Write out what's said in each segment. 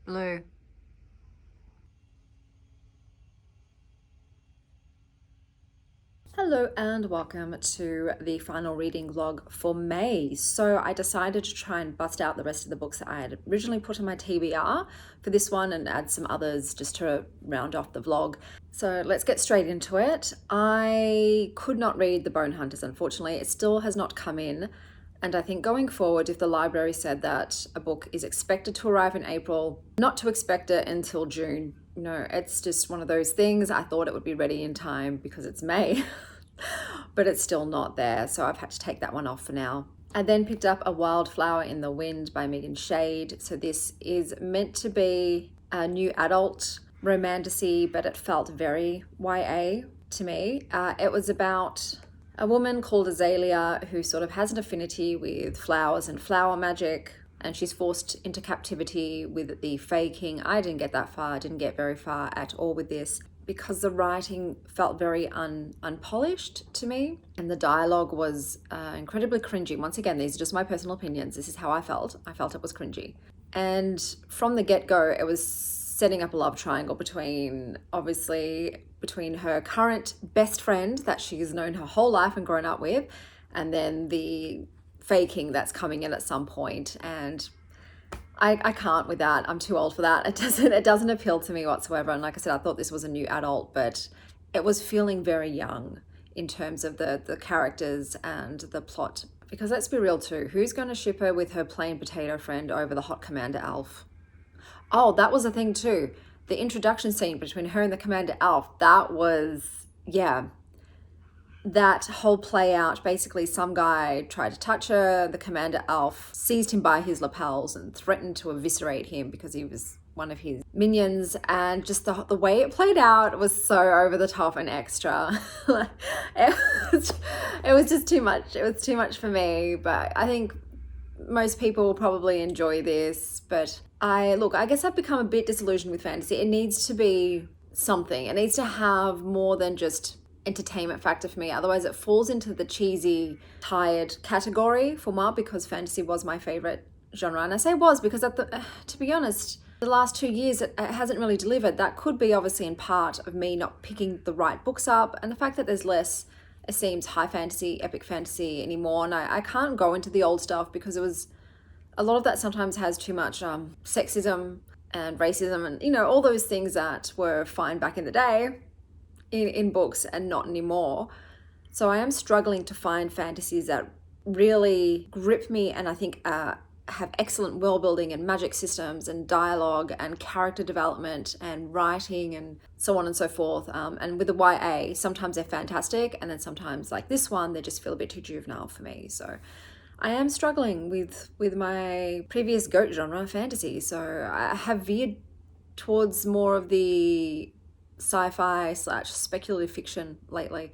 Blue. Hello and welcome to the final reading vlog for May. So I decided to try and bust out the rest of the books that I had originally put in my TBR for this one and add some others just to round off the vlog. So let's get straight into it. I could not read The Bone Hunters, unfortunately. It still has not come in. And I think going forward, if the library said that a book is expected to arrive in April, not to expect it until June. No, it's just one of those things. I thought it would be ready in time because it's May, but it's still not there. So I've had to take that one off for now. I then picked up A Wildflower in the Wind by Megan Shade. So this is meant to be a new adult romantasy, but it felt very YA to me. It was about a woman called Azalea who sort of has an affinity with flowers and flower magic, and she's forced into captivity with the Fae King. I didn't get that far, I didn't get very far at all with this because the writing felt very unpolished to me, and the dialogue was incredibly cringy. Once again, these are just my personal opinions. This is how I felt. I felt it was cringy. And from the get-go, it was setting up a love triangle between her current best friend that she's known her whole life and grown up with, and then the faking that's coming in at some point. And I can't with that. I'm too old for that. It doesn't appeal to me whatsoever. And like I said, I thought this was a new adult, but it was feeling very young in terms of the characters and the plot. Because let's be real too, who's going to ship her with her plain potato friend over the hot Commander Elf? Oh, that was a thing too. The introduction scene between her and the Commander Elf, that was, yeah, that whole play out. Basically, some guy tried to touch her. The Commander Elf seized him by his lapels and threatened to eviscerate him because he was one of his minions. And just the way it played out was so over the top and extra. It was just too much. It was too much for me. But I think most people will probably enjoy this. But I guess I've become a bit disillusioned with fantasy. It needs to be something. It needs to have more than just entertainment factor for me. Otherwise it falls into the cheesy, tired category for me, because fantasy was my favorite genre. And I say was because to be honest, the last 2 years it hasn't really delivered. That could be obviously in part of me not picking the right books up, and the fact that there's less, it seems, high fantasy, epic fantasy anymore. And I can't go into the old stuff because it was a lot of that sometimes has too much sexism and racism and all those things that were fine back in the day in books and not anymore. So I am struggling to find fantasies that really grip me, and I think have excellent world building and magic systems and dialogue and character development and writing and so on and so forth. And with the YA, sometimes they're fantastic, and then sometimes, like this one, they just feel a bit too juvenile for me. So I am struggling with my previous GOAT genre, fantasy. So I have veered towards more of the sci-fi / speculative fiction lately,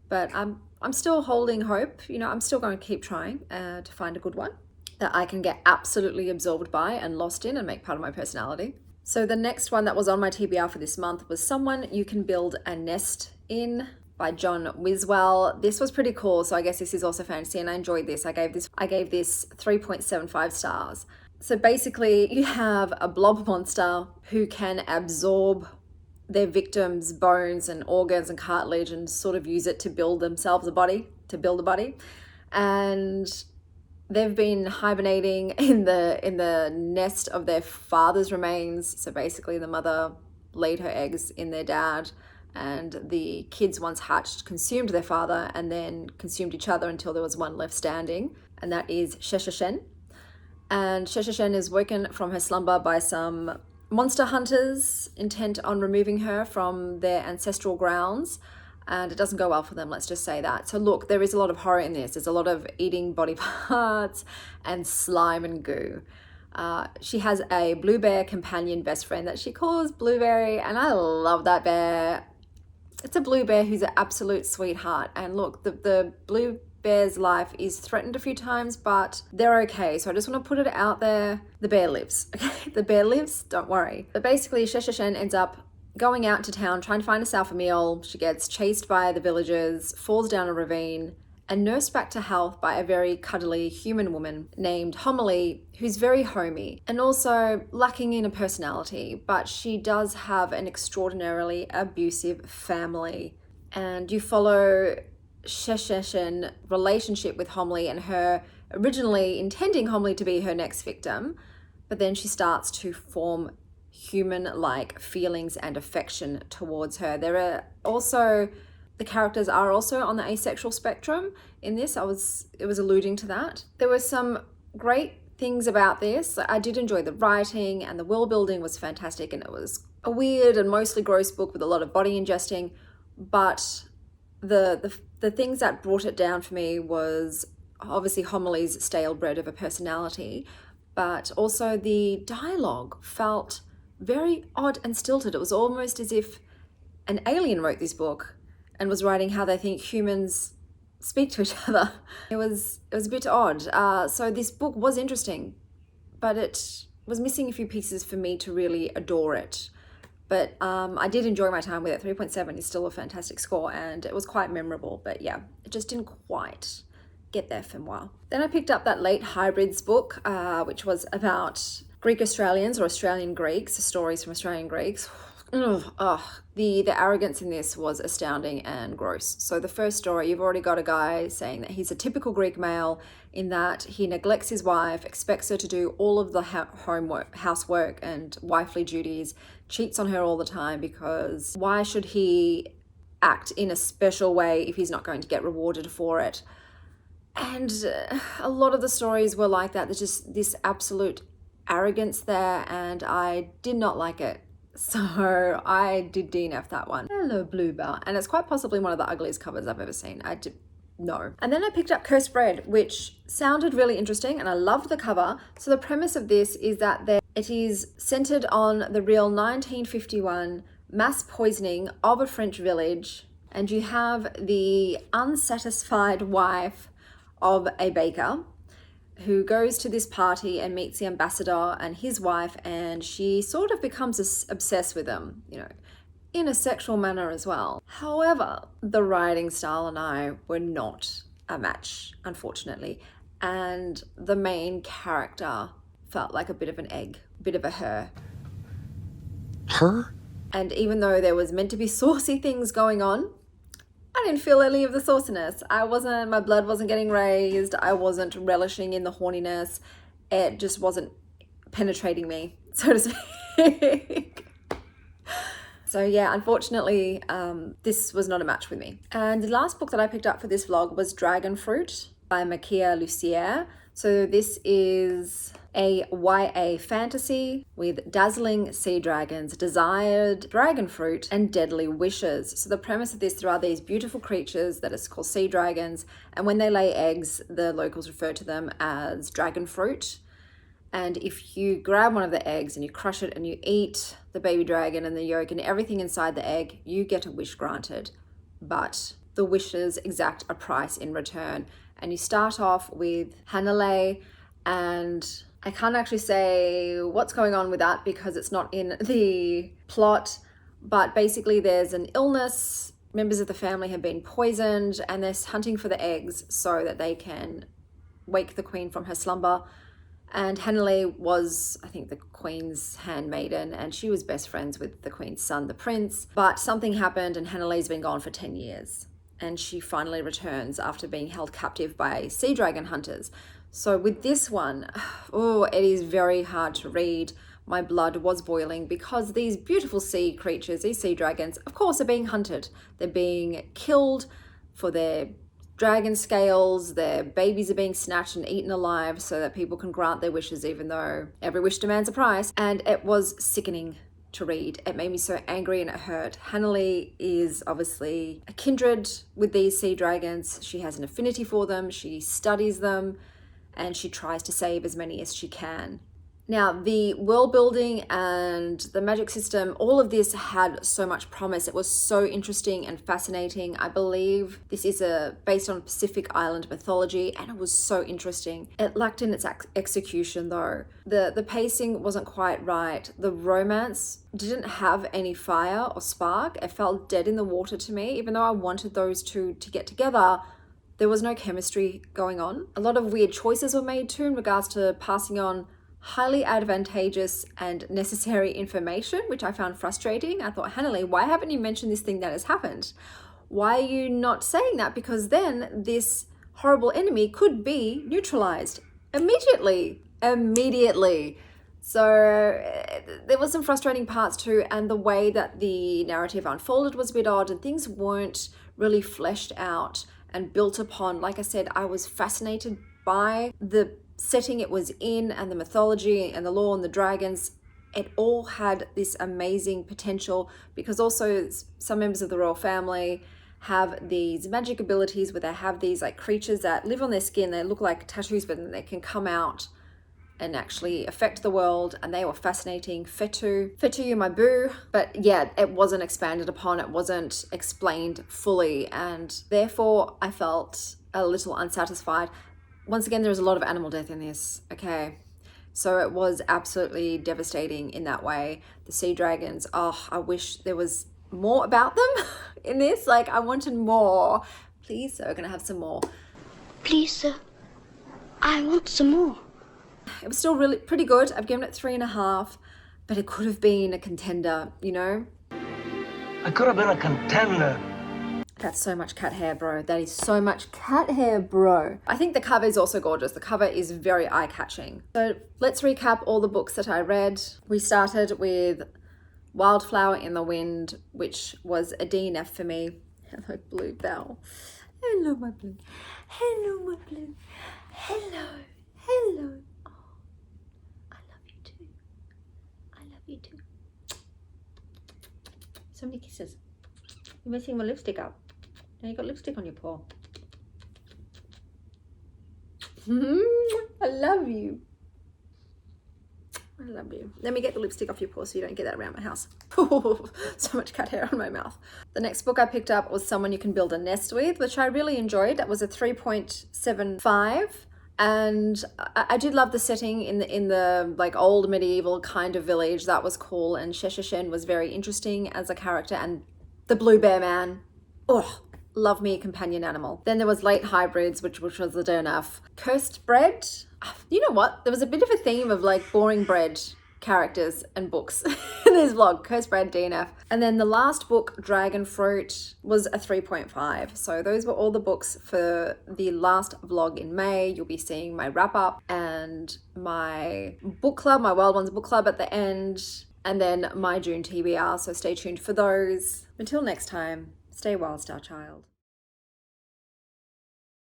but I'm still holding hope. I'm still going to keep trying to find a good one that I can get absolutely absorbed by and lost in and make part of my personality. So the next one that was on my TBR for this month was Someone You Can Build a Nest In by John Wiswell. This was pretty cool. So I guess this is also fantasy, and I enjoyed this. I gave this 3.75 stars. So basically you have a blob monster who can absorb their victims' bones and organs and cartilage and sort of use it to build themselves a body. And they've been hibernating in the nest of their father's remains. So basically the mother laid her eggs in their dad, and the kids, once hatched, consumed their father and then consumed each other until there was one left standing, and that is Sheshashen. And Sheshashen is woken from her slumber by some monster hunters intent on removing her from their ancestral grounds, and it doesn't go well for them, let's just say that. So look, there is a lot of horror in this. There's a lot of eating body parts and slime and goo. She has a blue bear companion best friend that she calls Blueberry, and I love that bear. It's a blue bear who's an absolute sweetheart. And look, the blue bear's life is threatened a few times, but they're okay. So I just want to put it out there. The bear lives, okay? The bear lives, don't worry. But basically, Sheshashen ends up going out to town, trying to find herself a meal. She gets chased by the villagers, falls down a ravine, and nursed back to health by a very cuddly human woman named Homily, who's very homey and also lacking in a personality, but she does have an extraordinarily abusive family. And you follow Sheshen's relationship with Homily and her originally intending Homily to be her next victim, but then she starts to form human-like feelings and affection towards her. There are also, the characters are also on the asexual spectrum in this. It was alluding to that. There were some great things about this. I did enjoy the writing, and the world building was fantastic, and it was a weird and mostly gross book with a lot of body ingesting, but the things that brought it down for me was obviously Homily's stale bread of a personality, but also the dialogue felt very odd and stilted. It was almost as if an alien wrote this book and was writing how they think humans speak to each other. It was a bit odd. So this book was interesting, but it was missing a few pieces for me to really adore it. But I did enjoy my time with it. 3.7 is still a fantastic score, and it was quite memorable. But yeah, it just didn't quite get there for moi. Then I picked up that Late Hybrids book, which was about Greek Australians or Australian Greeks, stories from Australian Greeks. The arrogance in this was astounding and gross. So the first story, you've already got a guy saying that he's a typical Greek male in that he neglects his wife, expects her to do all of the housework and wifely duties, cheats on her all the time, because why should he act in a special way if he's not going to get rewarded for it? And a lot of the stories were like that. There's just this absolute arrogance there, and I did not like it. So I did DNF that one. Hello, Bluebell. And it's quite possibly one of the ugliest covers I've ever seen. No. And then I picked up Cursed Bread, which sounded really interesting, and I loved the cover. So the premise of this is that it is centered on the real 1951 mass poisoning of a French village, and you have the unsatisfied wife of a baker who goes to this party and meets the ambassador and his wife, and she sort of becomes obsessed with him, in a sexual manner as well. However, the writing style and I were not a match, unfortunately, and the main character felt like a bit of an egg, a bit of a her. Her? And even though there was meant to be saucy things going on, I didn't feel any of the sauciness. My blood wasn't getting raised. I wasn't relishing in the horniness. It just wasn't penetrating me, so to speak. So yeah, unfortunately, this was not a match with me. And the last book that I picked up for this vlog was Dragonfruit by Makia Lucier. So this is a YA fantasy with dazzling sea dragons, desired dragon fruit, and deadly wishes. So the premise of this, there are these beautiful creatures that is called sea dragons, and when they lay eggs, the locals refer to them as dragon fruit. And if you grab one of the eggs and you crush it and you eat the baby dragon and the yolk and everything inside the egg, you get a wish granted. But the wishes exact a price in return. And you start off with Hanalei, and I can't actually say what's going on with that because it's not in the plot, but basically there's an illness, members of the family have been poisoned, and they're hunting for the eggs so that they can wake the queen from her slumber. And Hanalei was, I think, the queen's handmaiden, and she was best friends with the queen's son, the prince. But something happened, and Hanalei's been gone for 10 years. And she finally returns after being held captive by sea dragon hunters. So with this one, it is very hard to read. My blood was boiling because these beautiful sea creatures, these sea dragons, of course, are being hunted. They're being killed for their dragon scales. Their babies are being snatched and eaten alive so that people can grant their wishes, even though every wish demands a price. And it was sickening to read. It made me so angry and it hurt. Hanalei is obviously a kindred with these sea dragons. She has an affinity for them. She studies them, and she tries to save as many as she can. Now, the world building and the magic system, all of this had so much promise. It was so interesting and fascinating. I believe this is based on Pacific Island mythology, and it was so interesting. It lacked in its execution though. The pacing wasn't quite right. The romance didn't have any fire or spark. It felt dead in the water to me, even though I wanted those two to get together. There was no chemistry going on. A lot of weird choices were made too in regards to passing on highly advantageous and necessary information, which I found frustrating. I thought, Hannah, why haven't you mentioned this thing that has happened? Why are you not saying that? Because then this horrible enemy could be neutralized immediately. So there was some frustrating parts too, and the way that the narrative unfolded was a bit odd, and things weren't really fleshed out and built upon. Like I said, I was fascinated by the setting it was in, and the mythology and the lore and the dragons. It all had this amazing potential, because also some members of the royal family have these magic abilities where they have these like creatures that live on their skin. They look like tattoos, but then they can come out and actually affect the world, and they were fascinating. Fetu, my boo. But yeah, it wasn't expanded upon, it wasn't explained fully, and therefore I felt a little unsatisfied. Once again, there was a lot of animal death in this, okay? So it was absolutely devastating in that way. The sea dragons, oh, I wish there was more about them in this. Like, I wanted more. Please, sir, we're gonna have some more. Please, sir, I want some more. It was still really pretty good. I've given it 3.5, but it could have been a contender, you know? I could have been a contender. That's so much cat hair, bro. That is so much cat hair, bro. I think the cover is also gorgeous. The cover is very eye-catching. So let's recap all the books that I read. We started with Wildflower in the Wind, which was a DNF for me. Hello, Bluebell. Hello, my blue. Hello, my blue. Hello. Hello. Oh, I love you too. I love you too. So many kisses. You're messing my lipstick up. Now you got lipstick on your paw. I love you. I love you. Let me get the lipstick off your paw so you don't get that around my house. So much cat hair on my mouth. The next book I picked up was Someone You Can Build a Nest With, which I really enjoyed. That was a 3.75. And I did love the setting in the like old medieval kind of village. That was cool. And Shesha was very interesting as a character. And the Blue Bear Man. Oh, love me a companion animal. Then there was Late Hybrids, which was the DNF. Cursed Bread. You know what? There was a bit of a theme of like boring bread characters and books in this vlog. Cursed Bread, DNF. And then the last book, Dragonfruit, was a 3.5. So those were all the books for the last vlog in May. You'll be seeing my wrap up and my book club, my Wild Ones book club at the end, and then my June TBR. So stay tuned for those. Until next time, stay wild, star child.